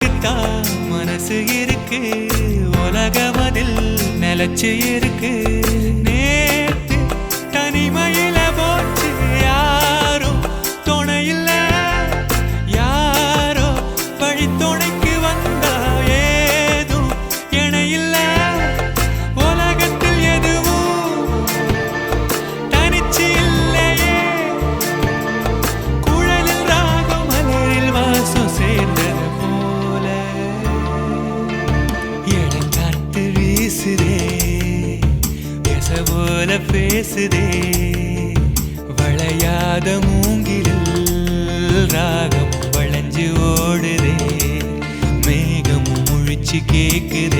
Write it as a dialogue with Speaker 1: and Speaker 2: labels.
Speaker 1: மட்டுத்தான் மனசு இருக்கு, உலகம் அதில் நிலச்சு இருக்கு. நேத்து தனிமையில போச்சு யாரும் துணையில்ல, யாரோ வழி துணைக்கு வந்தா ஏதும் இணையில்ல. உலகத்தில் எதுவும் தனிச்சு இல்லையே, குழலில் ராகம் மலரில் வாசம் சேர்ந்தது போல. இடங்காத்து வீசுதே, பேச போல பேசுதே, வளையாத மூங்கிலில் ராகம் வளைஞ்சு ஓடுதே. மேகம் முழிச்சு கேக்குதே.